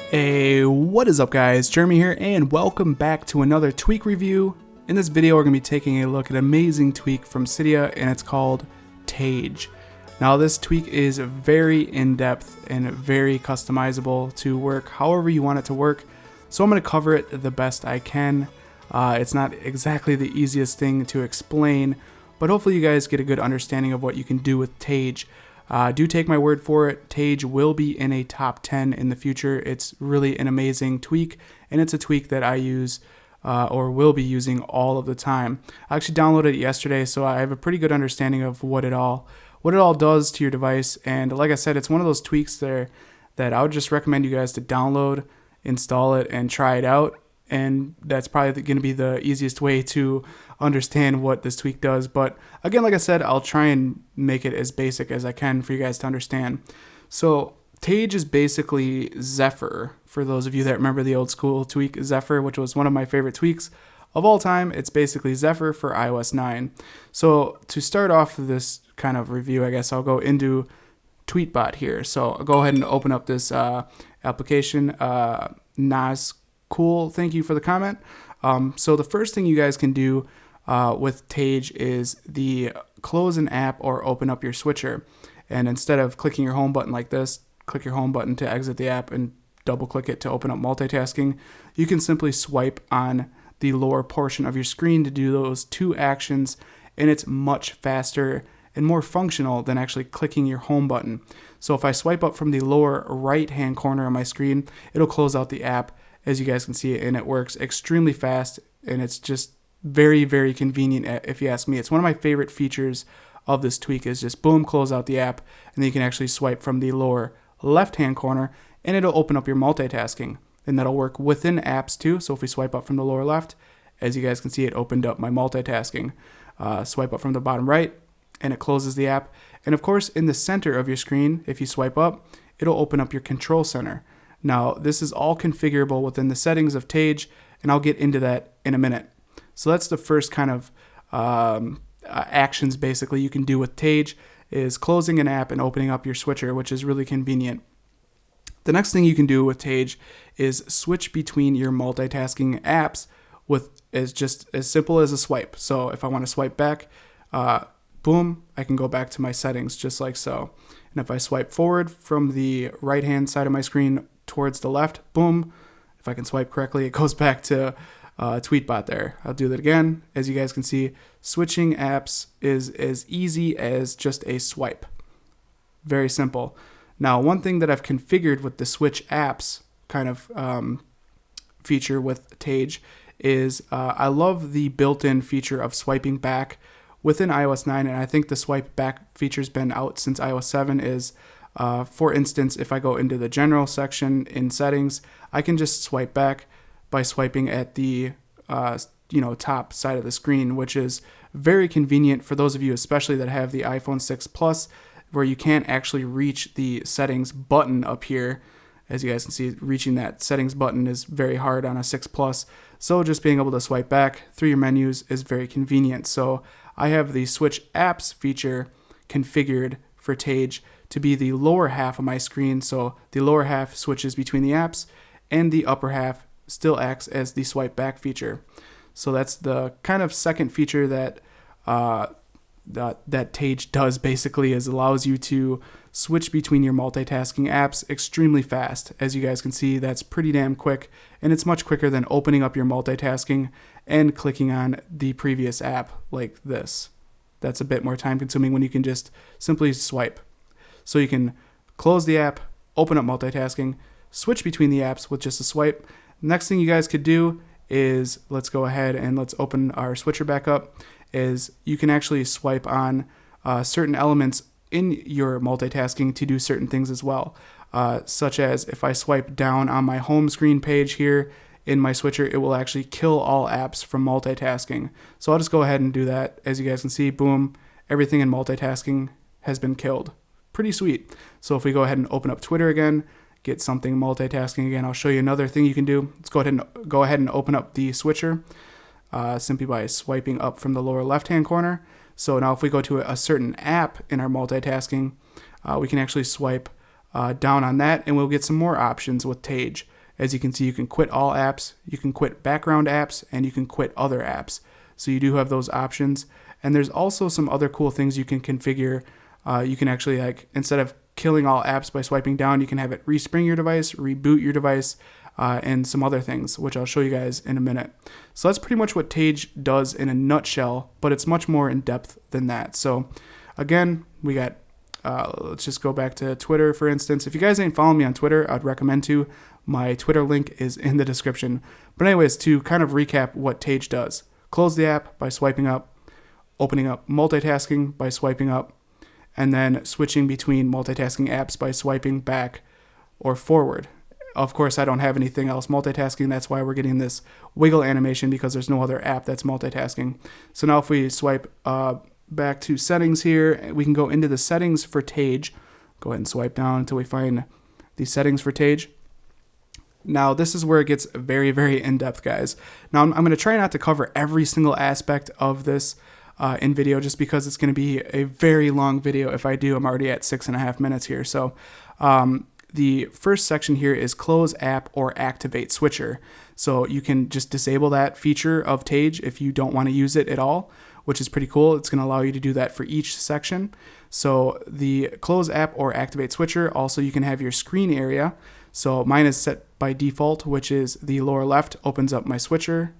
Hey, what is up guys? Jeremy here and welcome back to another tweak review. In this video we're going to be taking a look at an amazing tweak from Cydia and it's called Tage. Now this tweak is very in-depth and very customizable to work however you want it to work, so I'm going to cover it the best I can. It's not exactly the easiest thing to explain, but hopefully you guys get a good understanding of what you can do with Tage. Do take my word for it, Tage will be in a top 10 in the future. It's really an amazing tweak, and it's a tweak that I use or will be using all of the time. I actually downloaded it yesterday, so I have a pretty good understanding of what it all does to your device. And like I said, it's one of those tweaks there that I would just recommend you guys to download, install it, and try it out. And that's probably going to be the easiest way to understand what this tweak does. But again, like I said, I'll try and make it as basic as I can for you guys to understand. So Tage is basically Zephyr. For those of you that remember the old school tweak Zephyr, which was one of my favorite tweaks of all time, it's basically Zephyr for iOS 9. So to start off this kind of review, I guess I'll go into Tweetbot here. So I'll go ahead and open up this application, Nas. Cool, thank you for the comment. So the first thing you guys can do with Tage is the close an app or open up your switcher. And instead of clicking your home button like this, click your home button to exit the app and double click it to open up multitasking. You can simply swipe on the lower portion of your screen to do those two actions, and it's much faster and more functional than actually clicking your home button. So if I swipe up from the lower right hand corner of my screen, it'll close out the app, as you guys can see, and it works extremely fast, and it's just very, very convenient if you ask me. It's one of my favorite features of this tweak is just boom, close out the app, and then you can actually swipe from the lower left-hand corner, and it'll open up your multitasking, and that'll work within apps too. So if we swipe up from the lower left, as you guys can see, it opened up my multitasking. Swipe up from the bottom right, and it closes the app. And of course, in the center of your screen, if you swipe up, it'll open up your control center. Now, this is all configurable within the settings of Tage, and I'll get into that in a minute. So that's the first kind of actions basically you can do with Tage is closing an app and opening up your switcher, which is really convenient. The next thing you can do with Tage is switch between your multitasking apps with just as simple as a swipe. So if I want to swipe back, boom, I can go back to my settings just like so. And if I swipe forward from the right-hand side of my screen towards the left, boom, if I can swipe correctly, it goes back to Tweetbot there. I'll do that again. As you guys can see, switching apps is as easy as just a swipe. Very simple. Now, one thing that I've configured with the switch apps kind of feature with Tage is I love the built-in feature of swiping back within iOS 9, and I think the swipe back feature's been out since iOS 7 is, for instance, if I go into the general section in settings, I can just swipe back by swiping at the top side of the screen, which is very convenient for those of you especially that have the iPhone 6 Plus, where you can't actually reach the settings button up here. As you guys can see, reaching that settings button is very hard on a 6 Plus, so just being able to swipe back through your menus is very convenient. So I have the switch apps feature configured for Tage to be the lower half of my screen, so the lower half switches between the apps, and the upper half still acts as the swipe back feature. So that's the kind of second feature that that Tage does basically, is allows you to switch between your multitasking apps extremely fast. As you guys can see, that's pretty damn quick, and it's much quicker than opening up your multitasking and clicking on the previous app like this. That's a bit more time consuming when you can just simply swipe. So you can close the app, open up multitasking, switch between the apps with just a swipe. Next thing you guys could do is, let's go ahead and let's open our switcher back up, is you can actually swipe on certain elements in your multitasking to do certain things as well. Such as if I swipe down on my home screen page here in my switcher, it will actually kill all apps from multitasking. So I'll just go ahead and do that. As you guys can see, boom, everything in multitasking has been killed. Pretty sweet. So if we go ahead and open up Twitter again, get something multitasking again, I'll show you another thing you can do. Let's go ahead and open up the switcher simply by swiping up from the lower left-hand corner. So now if we go to a certain app in our multitasking, we can actually swipe down on that, and we'll get some more options with Tage. As you can see, you can quit all apps, you can quit background apps, and you can quit other apps. So you do have those options. And there's also some other cool things you can configure. You can actually, like, instead of killing all apps by swiping down, you can have it respring your device, reboot your device, and some other things, which I'll show you guys in a minute. So that's pretty much what Tage does in a nutshell, but it's much more in depth than that. So again, we got, let's just go back to Twitter, for instance. If you guys ain't following me on Twitter, I'd recommend to. My Twitter link is in the description. But anyways, to kind of recap what Tage does. Close the app by swiping up, opening up multitasking by swiping up, and then switching between multitasking apps by swiping back or forward. Of course, I don't have anything else multitasking. That's why we're getting this wiggle animation, because there's no other app that's multitasking. So now if we swipe back to settings here, we can go into the settings for Tage. Go ahead and swipe down until we find the settings for Tage. Now, this is where it gets very, very in-depth, guys. Now, I'm going to try not to cover every single aspect of this in video, just because it's going to be a very long video. If I do, I'm already at 6.5 minutes here. So the first section here is close app or activate switcher. So you can just disable that feature of Tage if you don't want to use it at all, which is pretty cool. It's going to allow you to do that for each section. So the close app or activate switcher, also you can have your screen area. So mine is set by default, which is the lower left opens up my switcher.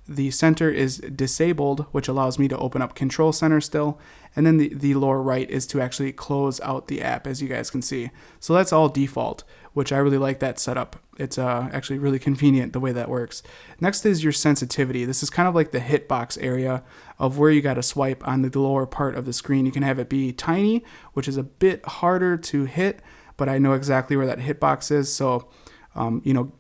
The center is disabled, which allows me to open up Control Center still. And then the lower right is to actually close out the app, as you guys can see. So that's all default, which I really like that setup. It's actually really convenient the way that works. Next is your sensitivity. This is kind of like the hitbox area of where you got to swipe on the lower part of the screen. You can have it be tiny, which is a bit harder to hit, but I know exactly where that hitbox is. So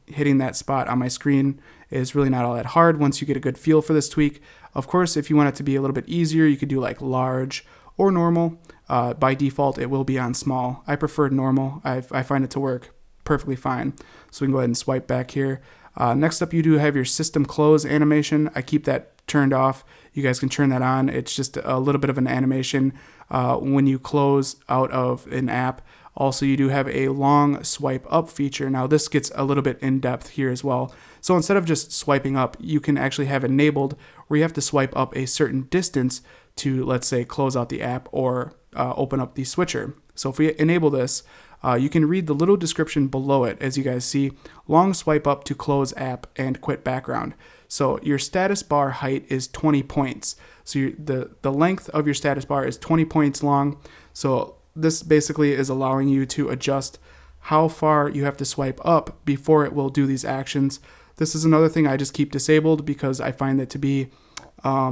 hitting that spot on my screen is really not all that hard once you get a good feel for this tweak. Of course, if you want it to be a little bit easier, you could do like large or normal. By default, it will be on small. I prefer normal. I find it to work perfectly fine. So we can go ahead and swipe back here. Next up, you do have your system close animation. I keep that turned off. You guys can turn that on. It's just a little bit of an animation when you close out of an app. Also, you do have a long swipe up feature. Now, this gets a little bit in depth here as well. So instead of just swiping up, you can actually have enabled where you have to swipe up a certain distance to, let's say, close out the app or open up the switcher. So if we enable this, you can read the little description below it. As you guys see, long swipe up to close app and quit background. So your status bar height is 20 points. So the length of your status bar is 20 points long. So this basically is allowing you to adjust how far you have to swipe up before it will do these actions. This is another thing I just keep disabled because I find it to be, a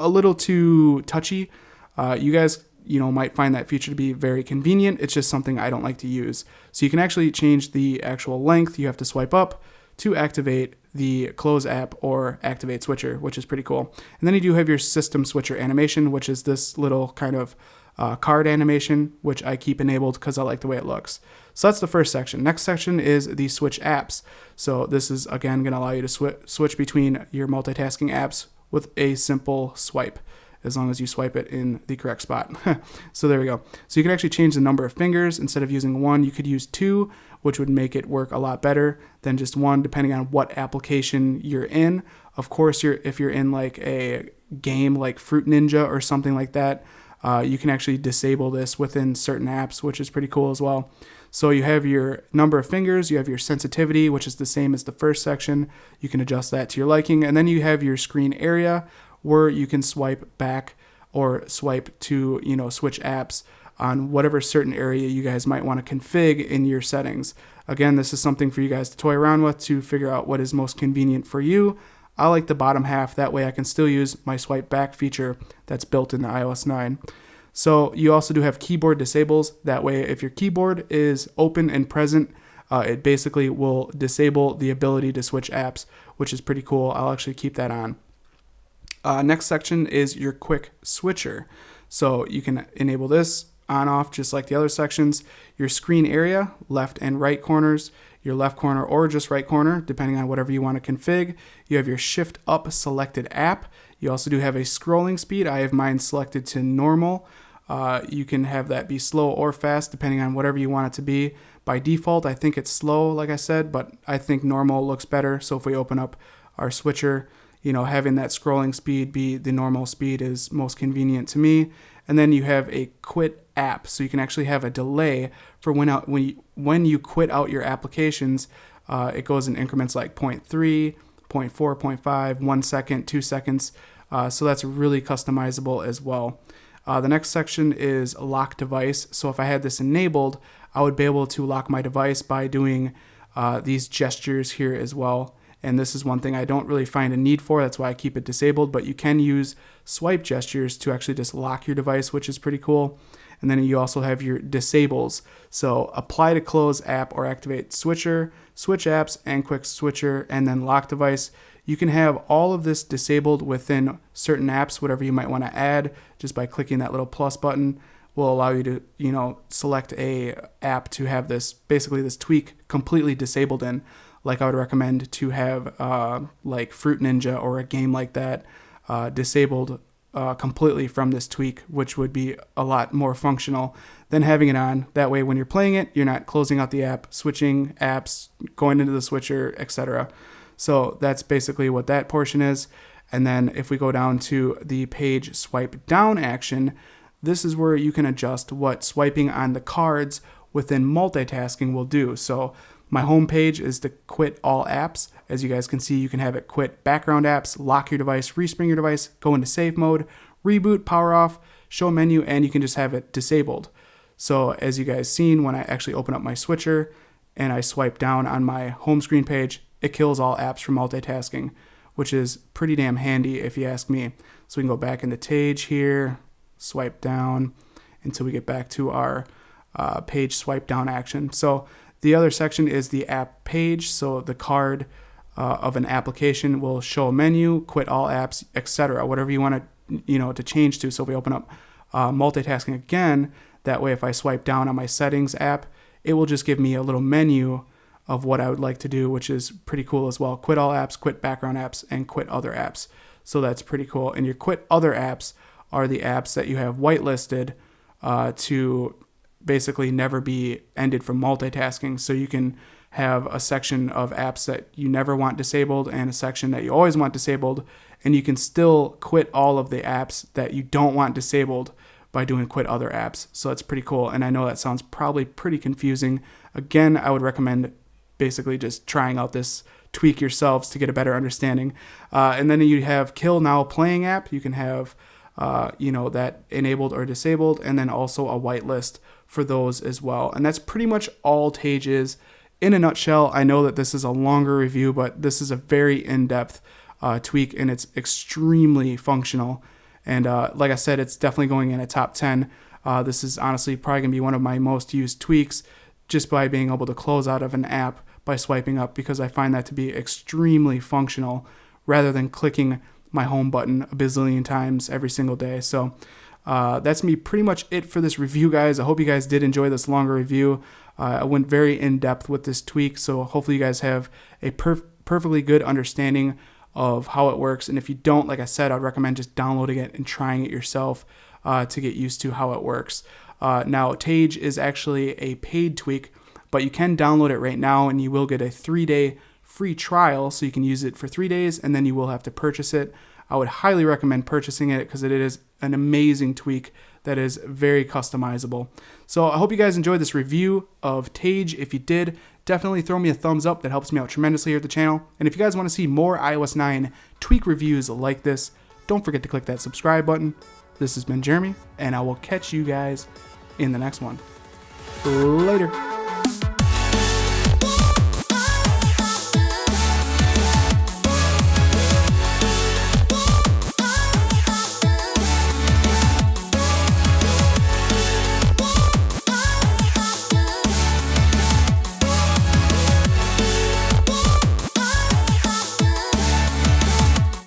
little too touchy. You guys, might find that feature to be very convenient. It's just something I don't like to use. So you can actually change the actual length you have to swipe up to activate the close app or activate switcher, which is pretty cool. And then you do have your system switcher animation, which is this little kind of card animation, which I keep enabled because I like the way it looks. So that's the first section. Next section is the switch apps. So this is, again, going to allow you to switch between your multitasking apps with a simple swipe, as long as you swipe it in the correct spot. So there we go. So you can actually change the number of fingers. Instead of using one, you could use two, which would make it work a lot better than just one, depending on what application you're in. Of course, if you're in like a game like Fruit Ninja or something like that, you can actually disable this within certain apps, which is pretty cool as well. So you have your number of fingers, you have your sensitivity, which is the same as the first section. You can adjust that to your liking. And then you have your screen area, where you can swipe back or swipe to, switch apps on whatever certain area you guys might want to config in your settings. Again, this is something for you guys to toy around with to figure out what is most convenient for you. I like the bottom half. That way I can still use my swipe back feature that's built into iOS 9. So you also do have keyboard disables. That way, if your keyboard is open and present, it basically will disable the ability to switch apps, which is pretty cool. I'll actually keep that on. Next section is your quick switcher. So you can enable this on off just like the other sections. Your screen area, left and right corners, your left corner or just right corner, depending on whatever you want to config. You have your shift up selected app. You also do have a scrolling speed. I have mine selected to normal. You can have that be slow or fast, depending on whatever you want it to be. By default, I think it's slow, like I said, but I think normal looks better. So if we open up our switcher, you know, having that scrolling speed be the normal speed is most convenient to me. And then you have a quit app, so you can actually have a delay for when you quit out your applications. It goes in increments like 0.3, 0.4, 0.5, 1 second, 2 seconds. So that's really customizable as well. The next section is lock device. So if I had this enabled, I would be able to lock my device by doing these gestures here as well. And this is one thing I don't really find a need for. That's why I keep it disabled. But you can use swipe gestures to actually just lock your device, which is pretty cool. And then you also have your disables. So apply to close app or activate switcher, switch apps, and quick switcher, and then lock device. You can have all of this disabled within certain apps. Whatever you might want to add, just by clicking that little plus button will allow you to, you know, select a app to have this, basically this tweak completely disabled in. Like I would recommend to have like Fruit Ninja or a game like that disabled completely from this tweak, which would be a lot more functional than having it on. That way when you're playing it, you're not closing out the app, switching apps, going into the switcher, etc. So that's basically what that portion is. And then if we go down to the page swipe down action, this is where you can adjust what swiping on the cards within multitasking will do. So my home page is to quit all apps. As you guys can see, you can have it quit background apps, lock your device, respring your device, go into save mode, reboot, power off, show menu, and you can just have it disabled. So as you guys seen, when I actually open up my switcher and I swipe down on my home screen page, it kills all apps from multitasking, which is pretty damn handy if you ask me. So we can go back into Tage here, swipe down until we get back to our page swipe down action. So the other section is the app page. So the card of an application will show a menu, quit all apps, etc. Whatever you want to, to change to. So if we open up multitasking again, that way if I swipe down on my settings app, it will just give me a little menu of what I would like to do, which is pretty cool as well. Quit all apps, quit background apps, and quit other apps. So that's pretty cool. And your quit other apps are the apps that you have whitelisted to basically never be ended from multitasking. So you can have a section of apps that you never want disabled and a section that you always want disabled, and you can still quit all of the apps that you don't want disabled by doing quit other apps. So that's pretty cool. And I know that sounds probably pretty confusing. Again, I would recommend basically just trying out this tweak yourselves to get a better understanding. And then you have kill now playing app. You can have that enabled or disabled, and then also a whitelist for those as well. And that's pretty much all Tage is in a nutshell. I know that this is a longer review, but this is a very in-depth tweak, and it's extremely functional. And like I said, it's definitely going in a top 10. This is honestly probably going to be one of my most used tweaks, just by being able to close out of an app by swiping up, because I find that to be extremely functional rather than clicking my home button a bazillion times every single day. So that's me pretty much it for this review, guys. I hope you guys did enjoy this longer review. I went very in depth with this tweak, so hopefully you guys have a perfectly good understanding of how it works. And if you don't, like I said, I'd recommend just downloading it and trying it yourself to get used to how it works. Now, Tage is actually a paid tweak, but you can download it right now, and you will get a 3-day free trial, so you can use it for 3 days, and then you will have to purchase it. I would highly recommend purchasing it because it is an amazing tweak that is very customizable. So I hope you guys enjoyed this review of Tage. If you did, definitely throw me a thumbs up. That helps me out tremendously here at the channel. And if you guys want to see more iOS 9 tweak reviews like this, don't forget to click that subscribe button. This has been Jeremy, and I will catch you guys in the next one. Later.